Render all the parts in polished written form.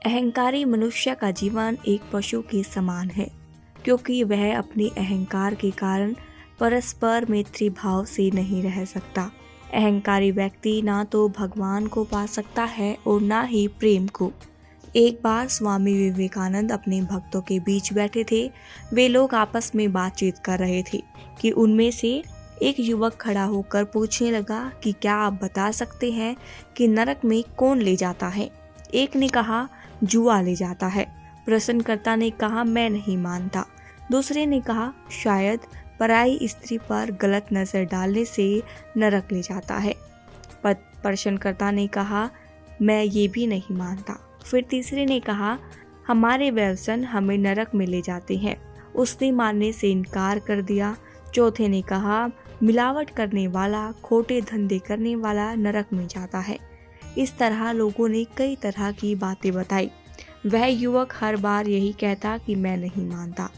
अहंकारी मनुष्य का जीवन एक पशु के समान है, क्योंकि वह अपने अहंकार के कारण परस्पर मैत्री भाव से नहीं रह सकता। अहंकारी व्यक्ति ना तो भगवान को पा सकता है और ना ही प्रेम को। एक बार स्वामी विवेकानंद अपने भक्तों के बीच बैठे थे। वे लोग आपस में बातचीत कर रहे थे कि उनमें से एक युवक खड़ा होकर पूछने लगा कि क्या आप बता सकते हैं कि नरक में कौन ले जाता है। एक ने कहा जुआ ले जाता है। प्रश्नकर्ता ने कहा मैं नहीं मानता। दूसरे ने कहा शायद पराई स्त्री पर गलत नजर डालने से नरक ले जाता है। प्रश्नकर्ता ने कहा मैं ये भी नहीं मानता। फिर तीसरे ने कहा हमारे व्यसन हमें नरक में ले जाते हैं। उसने मानने से इनकार कर दिया। चौथे ने कहा मिलावट करने वाला, खोटे धंधे करने वाला नरक में जाता है। इस तरह लोगों ने कई तरह की बातें बताई। वह युवक हर बार यही कहता कि मैं नहीं मानता।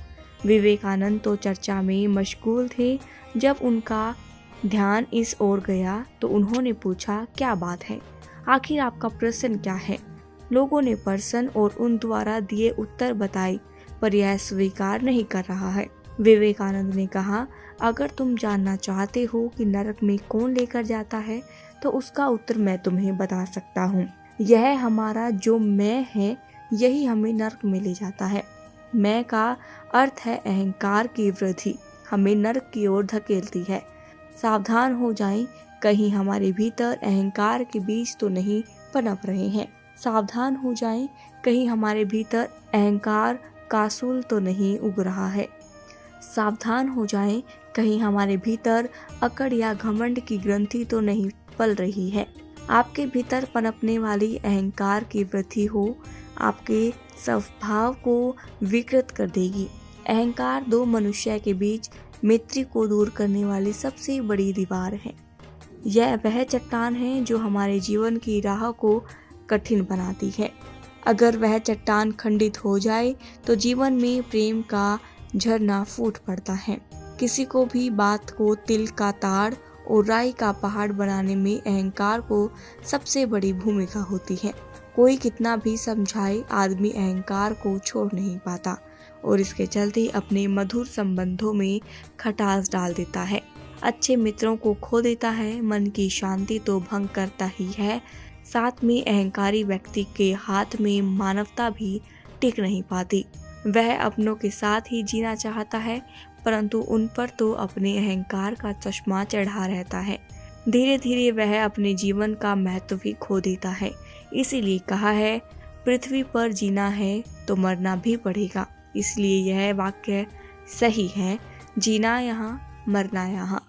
विवेकानंद तो चर्चा में मशगूल थे। जब उनका ध्यान इस ओर गया तो उन्होंने पूछा क्या बात है, आखिर आपका प्रश्न क्या है। लोगों ने प्रश्न और उन द्वारा दिए उत्तर बताए, पर यह स्वीकार नहीं कर रहा है। विवेकानंद ने कहा अगर तुम जानना चाहते हो कि नरक में कौन लेकर जाता है तो उसका उत्तर मैं तुम्हें बता सकता हूँ। यह हमारा जो मैं है, यही हमें नरक में ले जाता है। मैं का अर्थ है अहंकार की वृद्धि, हमें नरक की ओर धकेलती है। सावधान हो जाएं, कहीं हमारे भीतर अहंकार के बीज तो नहीं पनप रहे हैं। सावधान हो जाएं, कहीं हमारे भीतर अहंकार का सूल तो नहीं उग रहा है। सावधान हो जाएं, कहीं हमारे भीतर अकड़ या घमंड की ग्रंथि तो नहीं पल रही है। आपके भीतर पनपने वाली अहंकार की वृद्धि हो आपके स्वभाव को विकृत कर देगी। अहंकार दो मनुष्य के बीच मैत्री को दूर करने वाली सबसे बड़ी दीवार है। यह वह चट्टान है जो हमारे जीवन की राह को कठिन बनाती है। अगर वह चट्टान खंडित हो जाए तो जीवन में प्रेम का झरना फूट पड़ता है। किसी को भी बात को तिल का ताड़ और राई का पहाड़ बनाने में अहंकार को सबसे बड़ी भूमिका होती है। कोई कितना भी समझाए, आदमी अहंकार को छोड़ नहीं पाता और इसके चलते अपने मधुर संबंधों में खटास डाल देता है। अच्छे मित्रों को खो देता है। मन की शांति तो भंग करता ही है, साथ में अहंकारी व्यक्ति के हाथ में मानवता भी टिक नहीं पाती। वह अपनों के साथ ही जीना चाहता है, परंतु उन पर तो अपने अहंकार का चश्मा चढ़ा रहता है। धीरे धीरे वह अपने जीवन का महत्व भी खो देता है। इसीलिए कहा है पृथ्वी पर जीना है तो मरना भी पड़ेगा। इसलिए यह वाक्य सही है, जीना यहाँ मरना यहाँ।